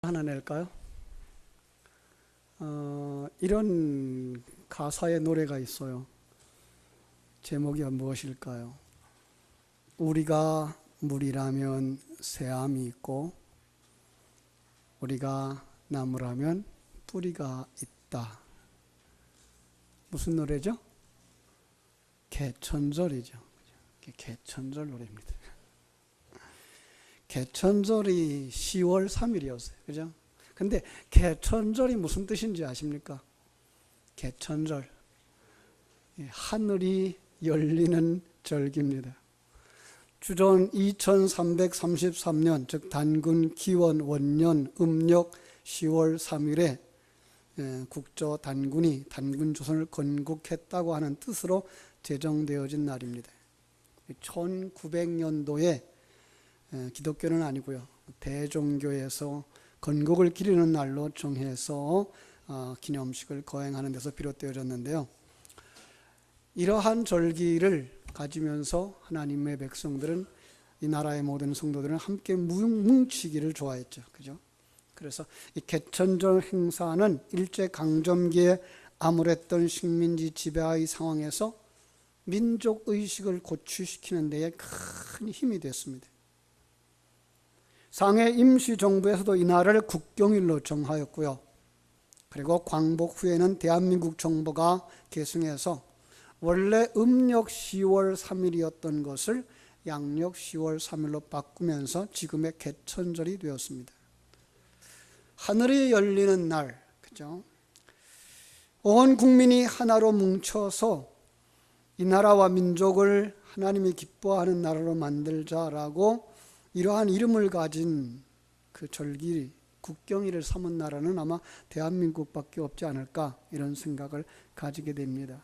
하나 낼까요? 이런 가사의 노래가 있어요. 제목이 무엇일까요? 우리가 물이라면 새암이 있고 우리가 나무라면 뿌리가 있다. 무슨 노래죠? 개천절이죠. 개천절 노래입니다. 개천절이 10월 3일이었어요. 그죠? 근데 개천절이 무슨 뜻인지 아십니까? 개천절. 하늘이 열리는 절기입니다. 주전 2333년, 즉 단군 기원 원년 음력 10월 3일에 국조 단군이 단군 조선을 건국했다고 하는 뜻으로 제정되어진 날입니다. 1900년도에 기독교는 아니고요, 대종교에서 건국을 기리는 날로 정해서 기념식을 거행하는 데서 비롯되어졌는데요. 이러한 절기를 가지면서 하나님의 백성들은, 이 나라의 모든 성도들은 함께 뭉치기를 좋아했죠. 그죠? 그래서 이 개천절 행사는 일제강점기에 암울했던 식민지 지배의 상황에서 민족의식을 고취시키는 데에 큰 힘이 됐습니다. 상해 임시정부에서도 이날을 국경일로 정하였고요. 그리고 광복 후에는 대한민국 정부가 계승해서 원래 음력 10월 3일이었던 것을 양력 10월 3일로 바꾸면서 지금의 개천절이 되었습니다. 하늘이 열리는 날, 그죠? 온 국민이 하나로 뭉쳐서 이 나라와 민족을 하나님이 기뻐하는 나라로 만들자라고 이러한 이름을 가진 그 절기, 국경일을 삼은 나라는 아마 대한민국밖에 없지 않을까, 이런 생각을 가지게 됩니다.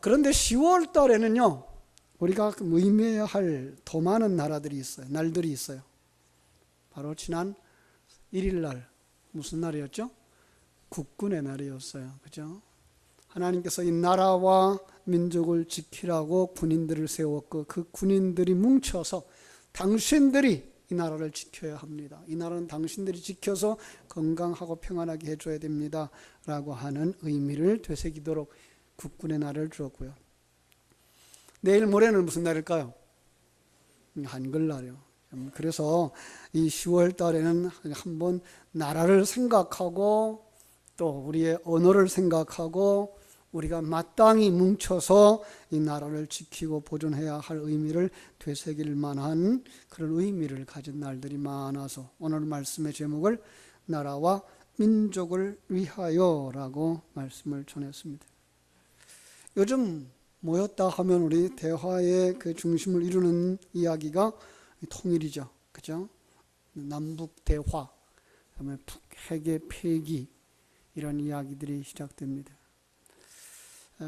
그런데 10월 달에는요, 우리가 의미해야 할 더 많은 나라들이 있어요. 날들이 있어요. 바로 지난 1일 날, 무슨 날이었죠? 국군의 날이었어요. 그죠? 하나님께서 이 나라와 민족을 지키라고 군인들을 세웠고, 그 군인들이 뭉쳐서 당신들이 이 나라를 지켜야 합니다. 이 나라는 당신들이 지켜서 건강하고 평안하게 해줘야 됩니다. 라고 하는 의미를 되새기도록 국군의 날을 주었고요. 내일 모레는 무슨 날일까요? 한글날이요. 그래서 이 10월 달에는 한번 나라를 생각하고 또 우리의 언어를 생각하고 우리가 마땅히 뭉쳐서 이 나라를 지키고 보존해야 할 의미를 되새길 만한 그런 의미를 가진 날들이 많아서 오늘 말씀의 제목을 나라와 민족을 위하여라고 말씀을 전했습니다. 요즘 모였다 하면 우리 대화의 그 중심을 이루는 이야기가 통일이죠. 그죠? 남북 대화, 그다음에 핵의 폐기, 이런 이야기들이 시작됩니다.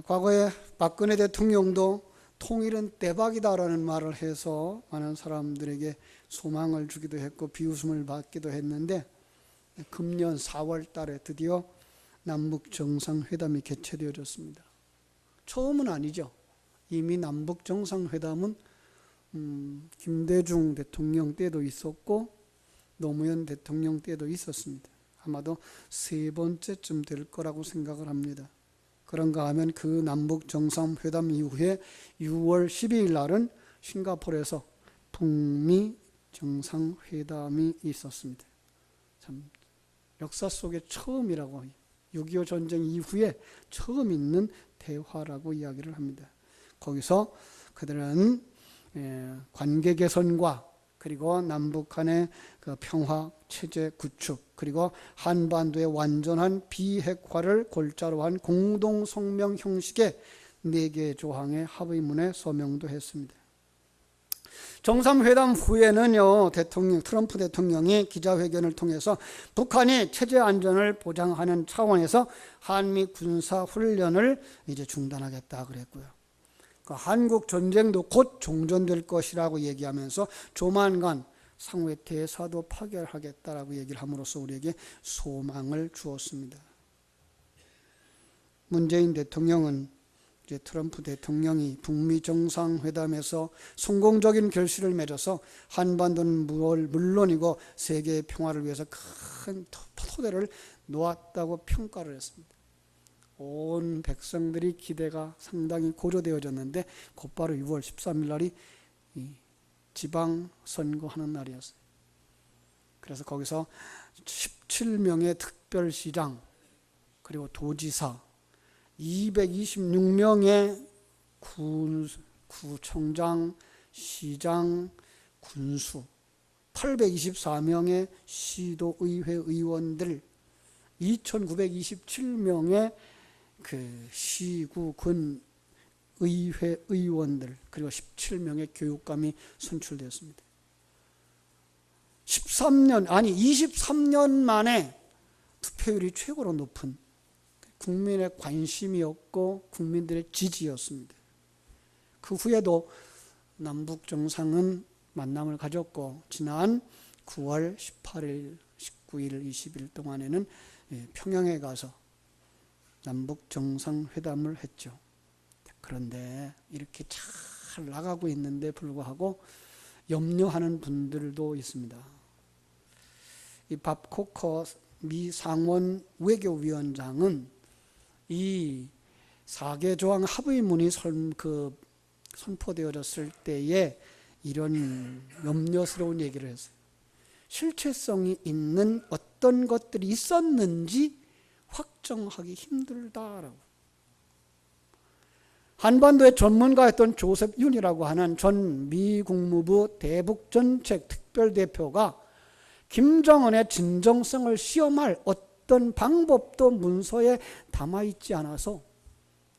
과거에 박근혜 대통령도 통일은 대박이다라는 말을 해서 많은 사람들에게 소망을 주기도 했고 비웃음을 받기도 했는데, 금년 4월 달에 드디어 남북 정상회담이 개최되어졌습니다. 처음은 아니죠. 이미 남북 정상회담은 김대중 대통령 때도 있었고 노무현 대통령 때도 있었습니다. 아마도 세 번째쯤 될 거라고 생각을 합니다. 그런가 하면 그 남북 정상회담 이후에 6월 12일 날은 싱가포르에서 북미 정상회담이 있었습니다. 참 역사 속에 처음이라고, 6.25 전쟁 이후에 처음 있는 대화라고 이야기를 합니다. 거기서 그들은 관계 개선과 그리고 남북 간의 그 평화 체제 구축, 그리고 한반도의 완전한 비핵화를 골자로 한 공동 성명 형식의 4개의 조항의 합의문에 서명도 했습니다. 정상회담 후에는요, 트럼프 대통령이 기자회견을 통해서 북한이 체제 안전을 보장하는 차원에서 한미 군사 훈련을 이제 중단하겠다 그랬고요. 한국 전쟁도 곧 종전될 것이라고 얘기하면서 조만간 상회 대사도 파결하겠다라고 얘기를 함으로써 우리에게 소망을 주었습니다. 문재인 대통령은 이제 트럼프 대통령이 북미 정상회담에서 성공적인 결실을 맺어서 한반도는 물론이고 세계의 평화를 위해서 큰 토대를 놓았다고 평가를 했습니다. 온 백성들이 기대가 상당히 고조되어졌는데 곧바로 6월 13일 날이 지방선거하는 날이었어요. 그래서 거기서 17명의 특별시장 그리고 도지사 226명의 구청장, 시장, 군수 824명의 시도의회 의원들 2927명의 그 시구군 의회 의원들 그리고 17명의 교육감이 선출되었습니다. 23년 만에 투표율이 최고로 높은 국민의 관심이었고 국민들의 지지였습니다. 그 후에도 남북 정상은 만남을 가졌고 지난 9월 18일, 19일, 20일 동안에는 평양에 가서 남북 정상회담을 했죠. 그런데 이렇게 잘 나가고 있는데 불구하고 염려하는 분들도 있습니다. 이 밥 코커 미 상원 외교위원장은 이 4개 조항 합의문이 선포되어졌을 때에 이런 염려스러운 얘기를 했어요. 실체성이 있는 어떤 것들이 있었는지 확정하기 힘들다라고. 한반도의 전문가였던 조셉 윤이라고 하는 전 미 국무부 대북정책 특별대표가 김정은의 진정성을 시험할 어떤 방법도 문서에 담아있지 않아서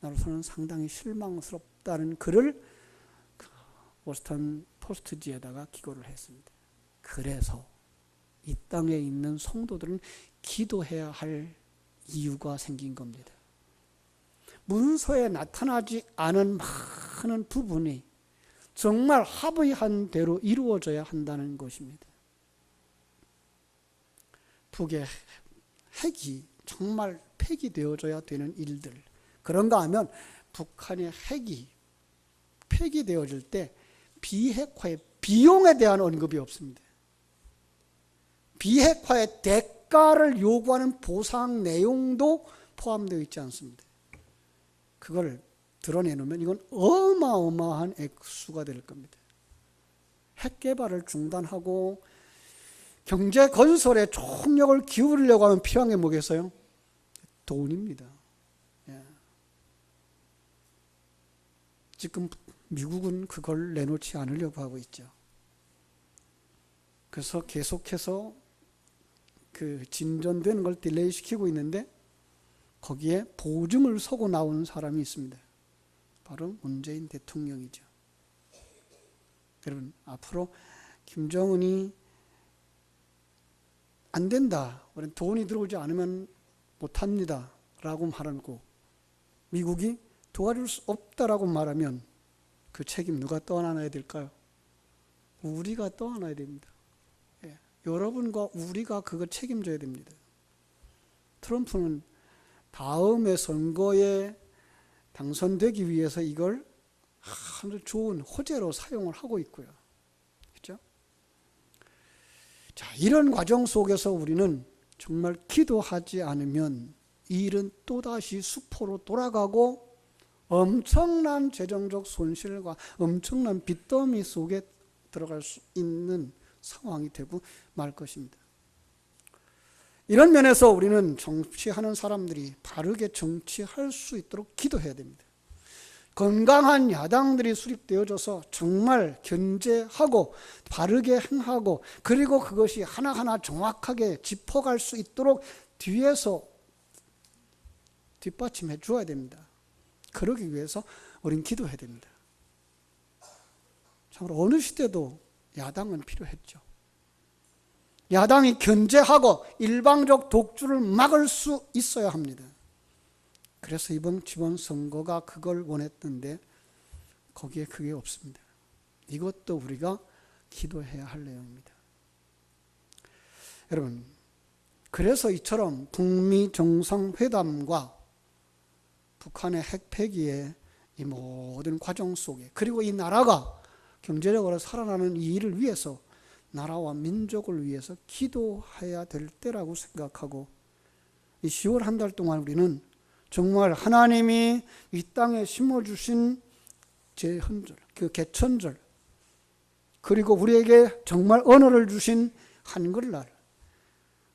나로서는 상당히 실망스럽다는 글을 보스턴 포스트지에다가 기고를 했습니다. 그래서 이 땅에 있는 성도들은 기도해야 할 이유가 생긴 겁니다. 문서에 나타나지 않은 많은 부분이 정말 합의한 대로 이루어져야 한다는 것입니다. 북의 핵이 정말 폐기되어져야 되는 일들. 그런가 하면 북한의 핵이 폐기되어질 때 비핵화의 비용에 대한 언급이 없습니다. 비핵화의 대가를 요구하는 보상 내용도 포함되어 있지 않습니다. 그걸 드러내놓으면 이건 어마어마한 액수가 될 겁니다. 핵 개발을 중단하고 경제 건설에 총력을 기울이려고 하면 필요한 게 뭐겠어요? 돈입니다. 지금 미국은 그걸 내놓지 않으려고 하고 있죠. 그래서 계속해서 그 진전되는 걸 딜레이 시키고 있는데 거기에 보증을 서고 나오는 사람이 있습니다. 바로 문재인 대통령이죠. 여러분, 앞으로 김정은이 안 된다, 돈이 들어오지 않으면 못합니다 라고 말하고 미국이 도와줄 수 없다라고 말하면 그 책임 누가 떠안아야 될까요? 우리가 떠안아야 됩니다. 여러분과 우리가 그걸 책임져야 됩니다. 트럼프는 다음의 선거에 당선되기 위해서 이걸 아주 좋은 호재로 사용을 하고 있고요. 그렇죠? 자, 이런 과정 속에서 우리는 정말 기도하지 않으면 이 일은 또다시 수포로 돌아가고 엄청난 재정적 손실과 엄청난 빚더미 속에 들어갈 수 있는 상황이 되고 말 것입니다. 이런 면에서 우리는 정치하는 사람들이 바르게 정치할 수 있도록 기도해야 됩니다. 건강한 야당들이 수립되어져서 정말 견제하고 바르게 행하고 그리고 그것이 하나하나 정확하게 짚어갈 수 있도록 뒤에서 뒷받침해 주어야 됩니다. 그러기 위해서 우리는 기도해야 됩니다. 참으로 어느 시대도 야당은 필요했죠. 야당이 견제하고 일방적 독주를 막을 수 있어야 합니다. 그래서 이번 지방선거가 그걸 원했는데 거기에 그게 없습니다. 이것도 우리가 기도해야 할 내용입니다. 여러분, 그래서 이처럼 북미 정상회담과 북한의 핵 폐기에 이 모든 과정 속에, 그리고 이 나라가 경제적으로 살아나는 이 일을 위해서, 나라와 민족을 위해서 기도해야 될 때라고 생각하고, 이 10월 한 달 동안 우리는 정말 하나님이 이 땅에 심어주신 제헌절, 그 개천절, 그리고 우리에게 정말 언어를 주신 한글날,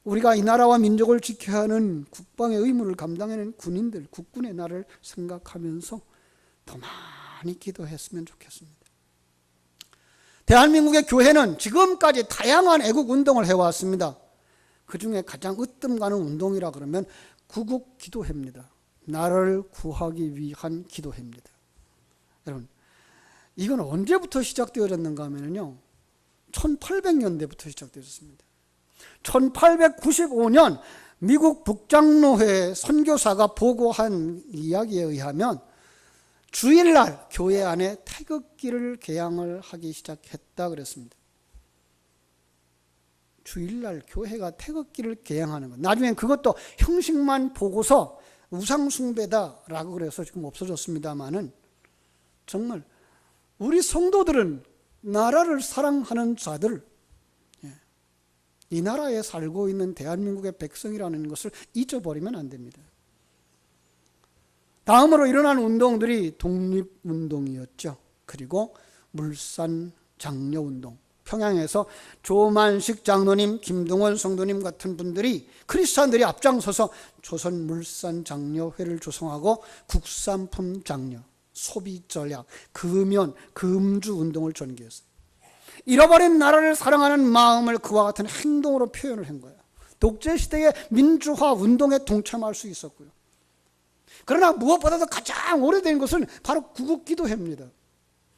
우리가 이 나라와 민족을 지켜야 하는 국방의 의무를 감당하는 군인들, 국군의 날을 생각하면서 더 많이 기도했으면 좋겠습니다. 대한민국의 교회는 지금까지 다양한 애국 운동을 해왔습니다. 그 중에 가장 으뜸 가는 운동이라 그러면 구국 기도회입니다. 나를 구하기 위한 기도회입니다. 여러분, 이건 언제부터 시작되어졌는가 하면요, 1800년대부터 시작되었습니다. 1895년 미국 북장로회 선교사가 보고한 이야기에 의하면 주일날 교회 안에 태극기를 개양을 하기 시작했다 그랬습니다. 주일날 교회가 태극기를 개양하는 것, 나중엔 그것도 형식만 보고서 우상숭배다라고 그래서 지금 없어졌습니다만은, 정말 우리 성도들은 나라를 사랑하는 자들, 이 나라에 살고 있는 대한민국의 백성이라는 것을 잊어버리면 안 됩니다. 다음으로 일어난 운동들이 독립운동이었죠. 그리고 물산장려운동, 평양에서 조만식 장로님, 김동원 성도님 같은 분들이, 크리스찬들이 앞장서서 조선 물산장려회를 조성하고 국산품 장려, 소비 전략, 금연, 금주 운동을 전개했어요. 잃어버린 나라를 사랑하는 마음을 그와 같은 행동으로 표현을 한 거예요. 독재시대의 민주화 운동에 동참할 수 있었고요. 그러나 무엇보다도 가장 오래된 것은 바로 구국기도회입니다.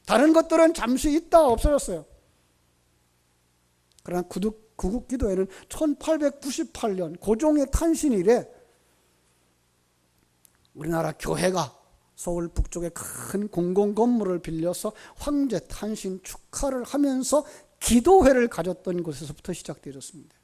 다른 것들은 잠시 있다가 없어졌어요. 그러나 구국기도회는 1898년 고종의 탄신 이래 우리나라 교회가 서울 북쪽의 큰 공공건물을 빌려서 황제 탄신 축하를 하면서 기도회를 가졌던 곳에서부터 시작되었습니다.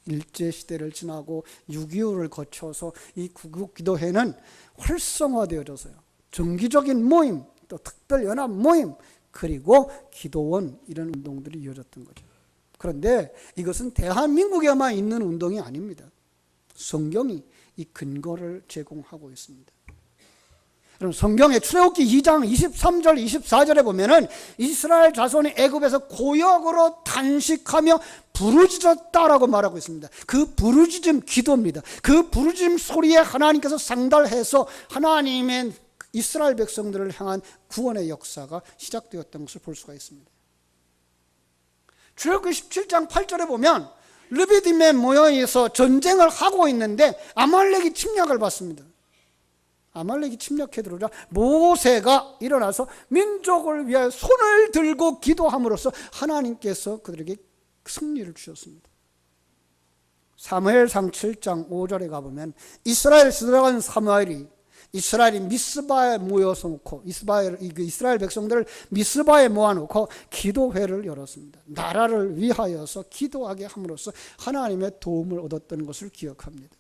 일제시대를 지나고 6.25를 거쳐서 이 구국기도회는 활성화되어져서요, 정기적인 모임, 또 특별연합 모임, 그리고 기도원, 이런 운동들이 이어졌던 거죠. 그런데 이것은 대한민국에만 있는 운동이 아닙니다. 성경이 이 근거를 제공하고 있습니다. 여러분, 성경의 출애굽기 2장 23절 24절에 보면은 이스라엘 자손이 애굽에서 고역으로 단식하며 부르짖었다라고 말하고 있습니다. 그 부르짖음 기도입니다. 그 부르짖음 소리에 하나님께서 상달해서 하나님의 이스라엘 백성들을 향한 구원의 역사가 시작되었던 것을 볼 수가 있습니다. 출애굽기 17장 8절에 보면 르비딤에 모여서 전쟁을 하고 있는데 아말렉이 침략을 받습니다. 아말렉이 침략해 들어오자 모세가 일어나서 민족을 위하여 손을 들고 기도함으로써 하나님께서 그들에게 승리를 주셨습니다. 사무엘상 7장 5절에 가보면 이스라엘 지도자인 사무엘이 이스라엘이 미스바에 모여서 놓고 이스라엘 백성들을 미스바에 모아놓고 기도회를 열었습니다. 나라를 위하여서 기도하게 함으로써 하나님의 도움을 얻었던 것을 기억합니다.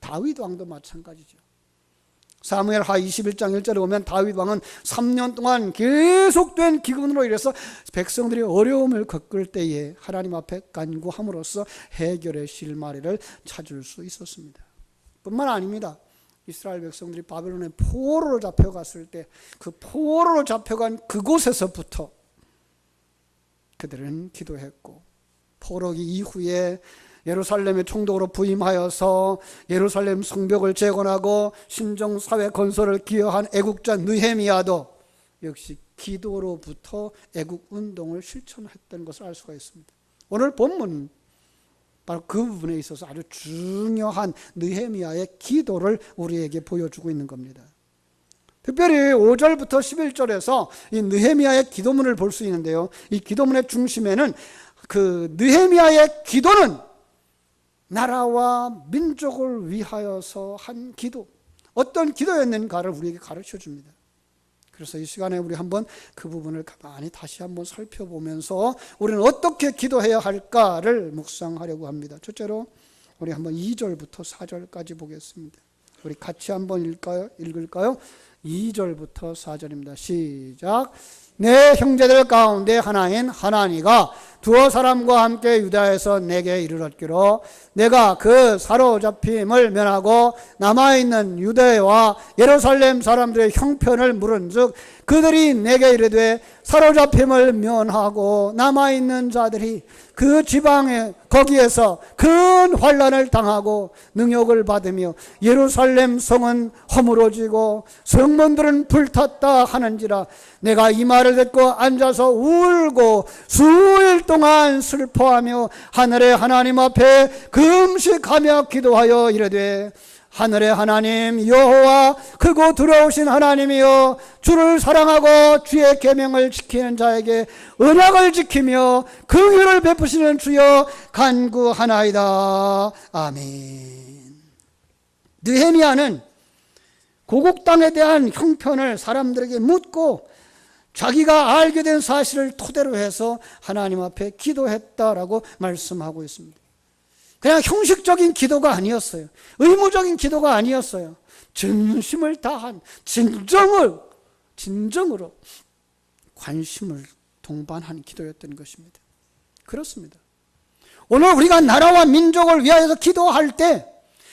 다윗 왕도 마찬가지죠. 사무엘하 21장 1절에 보면 다윗 왕은 3년 동안 계속된 기근으로 인해서 백성들이 어려움을 겪을 때에 하나님 앞에 간구함으로써 해결의 실마리를 찾을 수 있었습니다. 뿐만 아닙니다. 이스라엘 백성들이 바벨론의 포로로 잡혀갔을 때 그 포로로 잡혀간 그곳에서부터 그들은 기도했고, 포로기 이후에 예루살렘의 총독으로 부임하여서 예루살렘 성벽을 재건하고 신정사회 건설을 기여한 애국자 느헤미야도 역시 기도로부터 애국운동을 실천했던 것을 알 수가 있습니다. 오늘 본문 바로 그 부분에 있어서 아주 중요한 느헤미야의 기도를 우리에게 보여주고 있는 겁니다. 특별히 5절부터 11절에서 이 느헤미야의 기도문을 볼 수 있는데요, 이 기도문의 중심에는 그 느헤미야의 기도는 나라와 민족을 위하여서 한 기도, 어떤 기도였는가를 우리에게 가르쳐 줍니다. 그래서 이 시간에 우리 한번 그 부분을 가만히 다시 한번 살펴보면서 우리는 어떻게 기도해야 할까를 묵상하려고 합니다. 첫째로 우리 한번 2절부터 4절까지 보겠습니다. 우리 같이 한번 읽을까요? 2절부터 4절입니다. 시작. 내 형제들 가운데 하나인 하나니가 두어 사람과 함께 유다에서 내게 이르렀기로 내가 그 사로잡힘을 면하고 남아있는 유대와 예루살렘 사람들의 형편을 물은즉 그들이 내게 이르되 사로잡힘을 면하고 남아있는 자들이 그 지방에 거기에서 큰 환난을 당하고 능욕을 받으며 예루살렘 성은 허물어지고 성문들은 불탔다 하는지라 내가 이 말을 듣고 앉아서 울고 수일 동안 슬퍼하며 하늘의 하나님 앞에 금식하며 기도하여 이르되 하늘의 하나님 여호와 크고 두려우신 하나님이여 주를 사랑하고 주의 계명을 지키는 자에게 언약을 지키며 긍휼을 베푸시는 주여 간구하나이다. 아멘. 느헤미야는 고국 땅에 대한 형편을 사람들에게 묻고 자기가 알게 된 사실을 토대로 해서 하나님 앞에 기도했다라고 말씀하고 있습니다. 그냥 형식적인 기도가 아니었어요. 의무적인 기도가 아니었어요. 진심을 다한 진정으로 관심을 동반한 기도였던 것입니다. 그렇습니다. 오늘 우리가 나라와 민족을 위하여서 기도할 때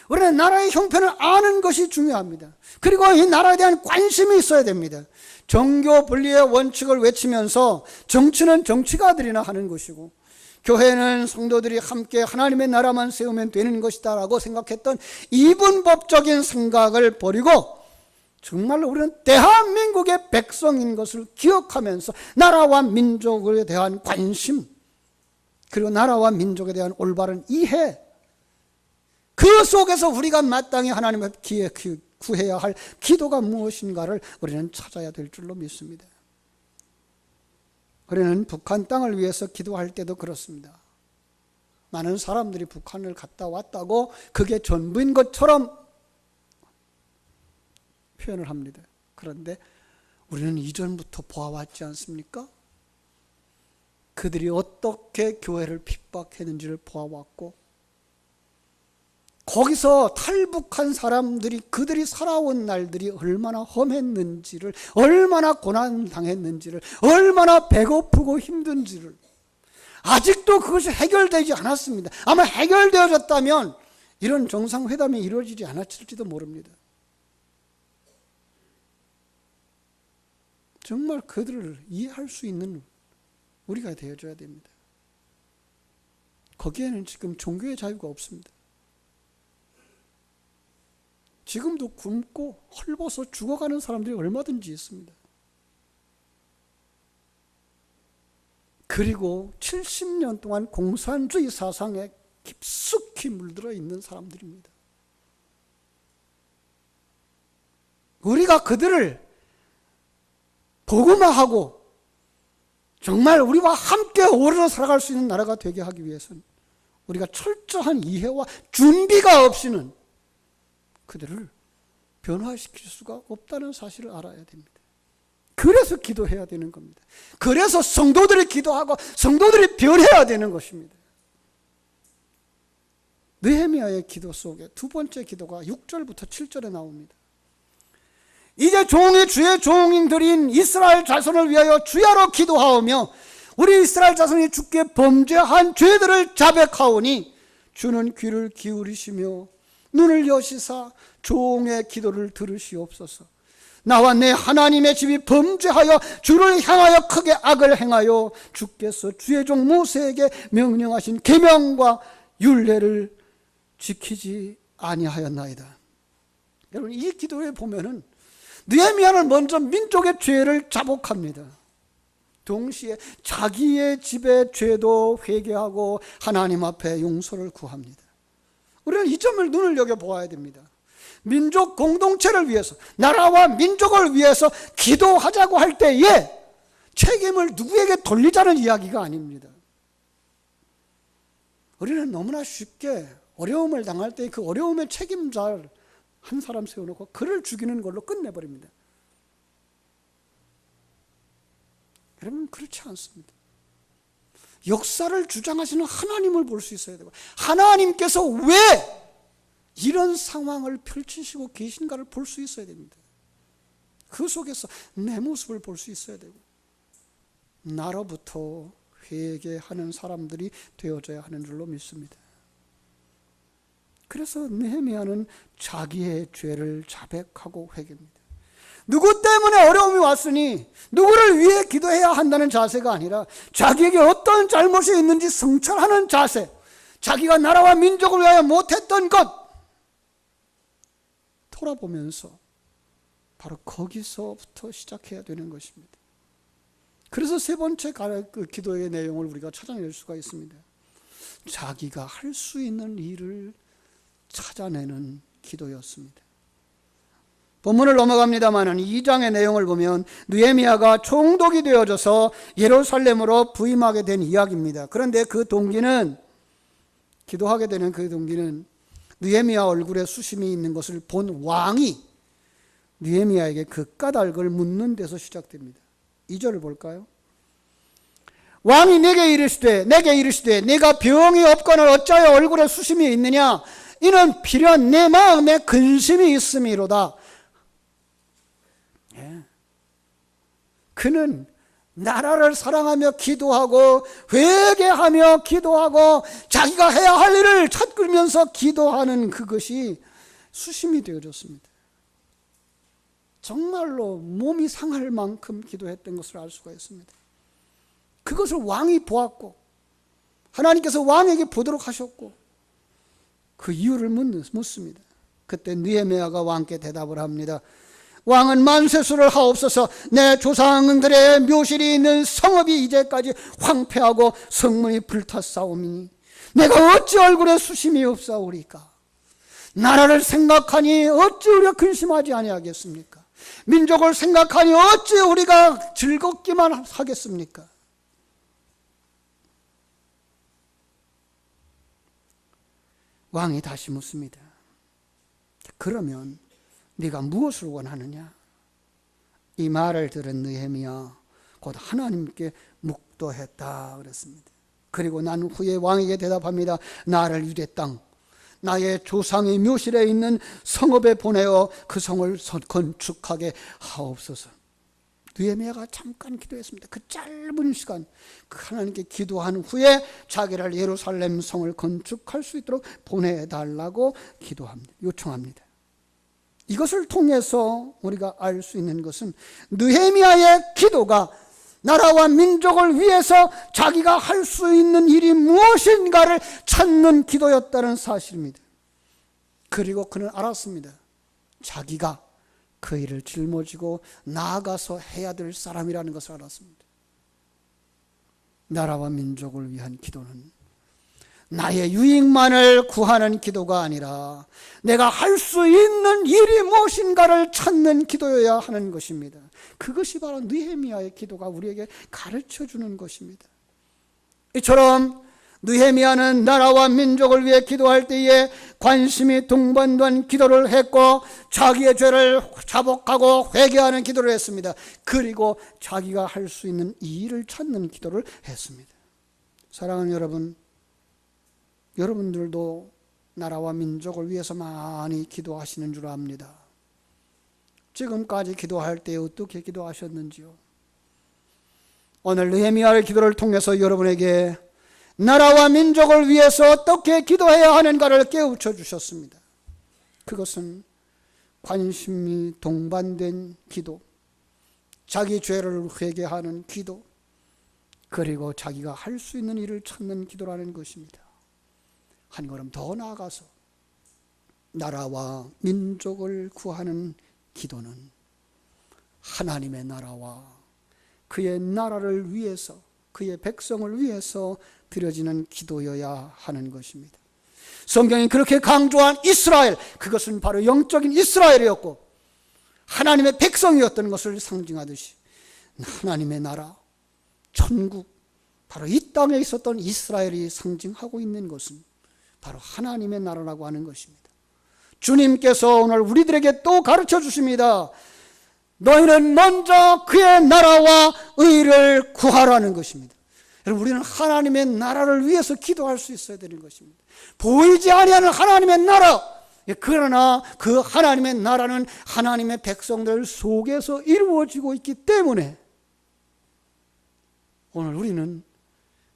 우리는 나라의 형편을 아는 것이 중요합니다. 그리고 이 나라에 대한 관심이 있어야 됩니다. 정교 분리의 원칙을 외치면서 정치는 정치가들이나 하는 것이고 교회는 성도들이 함께 하나님의 나라만 세우면 되는 것이다 라고 생각했던 이분법적인 생각을 버리고 정말로 우리는 대한민국의 백성인 것을 기억하면서 나라와 민족에 대한 관심 그리고 나라와 민족에 대한 올바른 이해 그 속에서 우리가 마땅히 하나님 앞에 구해야 할 기도가 무엇인가를 우리는 찾아야 될 줄로 믿습니다. 우리는 북한 땅을 위해서 기도할 때도 그렇습니다. 많은 사람들이 북한을 갔다 왔다고 그게 전부인 것처럼 표현을 합니다. 그런데 우리는 이전부터 보아왔지 않습니까? 그들이 어떻게 교회를 핍박했는지를 보아왔고 거기서 탈북한 사람들이 그들이 살아온 날들이 얼마나 험했는지를 얼마나 고난당했는지를 얼마나 배고프고 힘든지를 아직도 그것이 해결되지 않았습니다. 아마 해결되어졌다면 이런 정상회담이 이루어지지 않았을지도 모릅니다. 정말 그들을 이해할 수 있는 우리가 되어줘야 됩니다. 거기에는 지금 종교의 자유가 없습니다. 지금도 굶고 헐벗어 죽어가는 사람들이 얼마든지 있습니다. 그리고 70년 동안 공산주의 사상에 깊숙이 물들어 있는 사람들입니다. 우리가 그들을 복음화하고 정말 우리와 함께 어우러져 살아갈 수 있는 나라가 되게 하기 위해서는 우리가 철저한 이해와 준비가 없이는 그들을 변화시킬 수가 없다는 사실을 알아야 됩니다. 그래서 기도해야 되는 겁니다. 그래서 성도들이 기도하고 성도들이 변해야 되는 것입니다. 느헤미야의 기도 속에 두 번째 기도가 6절부터 7절에 나옵니다. 이제 종이 주의 종인들인 이스라엘 자손을 위하여 주야로 기도하오며 우리 이스라엘 자손이 주께 범죄한 죄들을 자백하오니 주는 귀를 기울이시며 눈을 여시사 종의 기도를 들으시옵소서. 나와 내 하나님의 집이 범죄하여 주를 향하여 크게 악을 행하여 주께서 주의 종 모세에게 명령하신 계명과 율례를 지키지 아니하였나이다. 여러분 이 기도에 보면은 느헤미야는 먼저 민족의 죄를 자복합니다. 동시에 자기의 집의 죄도 회개하고 하나님 앞에 용서를 구합니다. 우리는 이 점을 눈을 여겨보아야 됩니다. 민족 공동체를 위해서 나라와 민족을 위해서 기도하자고 할 때에 책임을 누구에게 돌리자는 이야기가 아닙니다. 우리는 너무나 쉽게 어려움을 당할 때 그 어려움의 책임자를 한 사람 세워놓고 그를 죽이는 걸로 끝내버립니다. 여러분 그렇지 않습니다. 역사를 주장하시는 하나님을 볼 수 있어야 되고 하나님께서 왜 이런 상황을 펼치시고 계신가를 볼 수 있어야 됩니다. 그 속에서 내 모습을 볼 수 있어야 되고, 나로부터 회개하는 사람들이 되어져야 하는 줄로 믿습니다. 그래서 느헤미야는 자기의 죄를 자백하고 회개합니다. 누구 때문에 어려움이 왔으니 누구를 위해 기도해야 한다는 자세가 아니라 자기에게 어떤 잘못이 있는지 성찰하는 자세, 자기가 나라와 민족을 위하여 못했던 것 돌아보면서 바로 거기서부터 시작해야 되는 것입니다. 그래서 세 번째 기도의 내용을 우리가 찾아낼 수가 있습니다. 자기가 할 수 있는 일을 찾아내는 기도였습니다. 본문을 넘어갑니다만 2장의 내용을 보면 느헤미야가 총독이 되어져서 예루살렘으로 부임하게 된 이야기입니다. 그런데 그 동기는, 기도하게 되는 그 동기는 느헤미야 얼굴에 수심이 있는 것을 본 왕이 느헤미야에게 그 까닭을 묻는 데서 시작됩니다. 2절을 볼까요? 왕이 내게 이르시되 네가 병이 없거늘 어찌하여 얼굴에 수심이 있느냐? 이는 필연 내 마음에 근심이 있음이로다. 그는 나라를 사랑하며 기도하고 회개하며 기도하고 자기가 해야 할 일을 찾으면서 기도하는 그것이 수심이 되어졌습니다. 정말로 몸이 상할 만큼 기도했던 것을 알 수가 있습니다. 그것을 왕이 보았고 하나님께서 왕에게 보도록 하셨고 그 이유를 묻습니다. 그때 느헤미야가 왕께 대답을 합니다. 왕은 만세수를 하옵소서. 내 조상들의 묘실이 있는 성읍이 이제까지 황폐하고 성문이 불탔사오니 내가 어찌 얼굴에 수심이 없사오리까? 나라를 생각하니 어찌 우리가 근심하지 아니하겠습니까? 민족을 생각하니 어찌 우리가 즐겁기만 하겠습니까? 왕이 다시 묻습니다. 그러면 네가 무엇을 원하느냐? 이 말을 들은 느헤미야 곧 하나님께 묵도했다 그랬습니다. 그리고 난 후에 왕에게 대답합니다. 나를 유대 땅 나의 조상의 묘실에 있는 성읍에 보내어 그 성을 건축하게 하옵소서. 느헤미야가 잠깐 기도했습니다. 그 짧은 시간 하나님께 기도한 후에 자기를 예루살렘 성을 건축할 수 있도록 보내달라고 기도합니다. 요청합니다. 이것을 통해서 우리가 알 수 있는 것은 느헤미야의 기도가 나라와 민족을 위해서 자기가 할 수 있는 일이 무엇인가를 찾는 기도였다는 사실입니다. 그리고 그는 알았습니다. 자기가 그 일을 짊어지고 나아가서 해야 될 사람이라는 것을 알았습니다. 나라와 민족을 위한 기도는 나의 유익만을 구하는 기도가 아니라 내가 할 수 있는 일이 무엇인가를 찾는 기도여야 하는 것입니다. 그것이 바로 느헤미야의 기도가 우리에게 가르쳐주는 것입니다. 이처럼 느헤미야는 나라와 민족을 위해 기도할 때에 관심이 동반된 기도를 했고 자기의 죄를 자복하고 회개하는 기도를 했습니다. 그리고 자기가 할 수 있는 이 일을 찾는 기도를 했습니다. 사랑하는 여러분, 여러분들도 나라와 민족을 위해서 많이 기도하시는 줄 압니다. 지금까지 기도할 때 어떻게 기도하셨는지요? 오늘 느헤미야의 기도를 통해서 여러분에게 나라와 민족을 위해서 어떻게 기도해야 하는가를 깨우쳐 주셨습니다. 그것은 관심이 동반된 기도, 자기 죄를 회개하는 기도, 그리고 자기가 할 수 있는 일을 찾는 기도라는 것입니다. 한 걸음 더 나아가서 나라와 민족을 구하는 기도는 하나님의 나라와 그의 나라를 위해서, 그의 백성을 위해서 드려지는 기도여야 하는 것입니다. 성경이 그렇게 강조한 이스라엘, 그것은 바로 영적인 이스라엘이었고 하나님의 백성이었던 것을 상징하듯이 하나님의 나라, 천국, 바로 이 땅에 있었던 이스라엘이 상징하고 있는 것은 바로 하나님의 나라라고 하는 것입니다. 주님께서 오늘 우리들에게 또 가르쳐 주십니다. 너희는 먼저 그의 나라와 의를 구하라는 것입니다. 여러분, 우리는 하나님의 나라를 위해서 기도할 수 있어야 되는 것입니다. 보이지 아니하는 하나님의 나라, 그러나 그 하나님의 나라는 하나님의 백성들 속에서 이루어지고 있기 때문에 오늘 우리는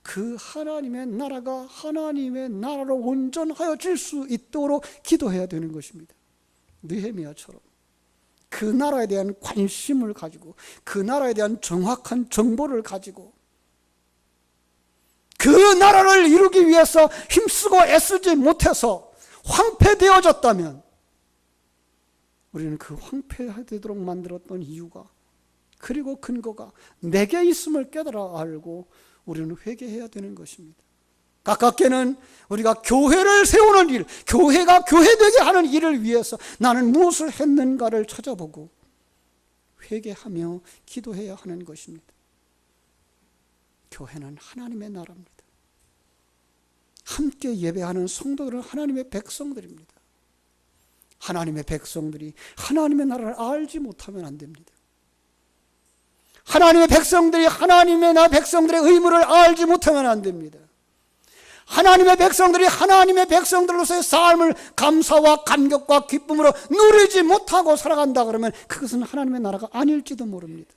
그 하나님의 나라가 하나님의 나라로 온전하여질 수 있도록 기도해야 되는 것입니다. 느헤미야처럼 그 나라에 대한 관심을 가지고 그 나라에 대한 정확한 정보를 가지고 그 나라를 이루기 위해서 힘쓰고 애쓰지 못해서 황폐되어졌다면 우리는 그 황폐되도록 만들었던 이유가 그리고 근거가 내게 있음을 깨달아 알고 우리는 회개해야 되는 것입니다. 가깝게는 우리가 교회를 세우는 일, 교회가 교회되게 하는 일을 위해서 나는 무엇을 했는가를 찾아보고 회개하며 기도해야 하는 것입니다. 교회는 하나님의 나라입니다. 함께 예배하는 성도들은 하나님의 백성들입니다. 하나님의 백성들이 하나님의 나라를 알지 못하면 안 됩니다. 하나님의 백성들이 하나님의 백성들의 의무를 알지 못하면 안 됩니다. 하나님의 백성들이 하나님의 백성들로서의 삶을 감사와 감격과 기쁨으로 누리지 못하고 살아간다 그러면 그것은 하나님의 나라가 아닐지도 모릅니다.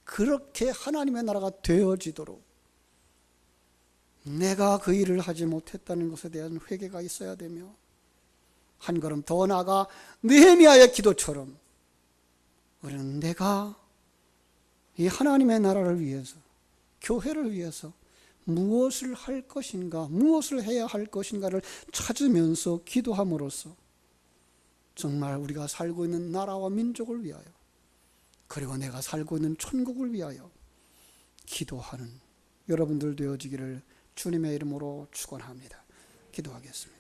그렇게 하나님의 나라가 되어지도록 내가 그 일을 하지 못했다는 것에 대한 회개가 있어야 되며 한 걸음 더 나아가 느헤미야의 기도처럼 우리는 내가 이 하나님의 나라를 위해서 교회를 위해서 무엇을 할 것인가, 무엇을 해야 할 것인가를 찾으면서 기도함으로써 정말 우리가 살고 있는 나라와 민족을 위하여 그리고 내가 살고 있는 천국을 위하여 기도하는 여러분들 되어지기를 주님의 이름으로 축원합니다. 기도하겠습니다.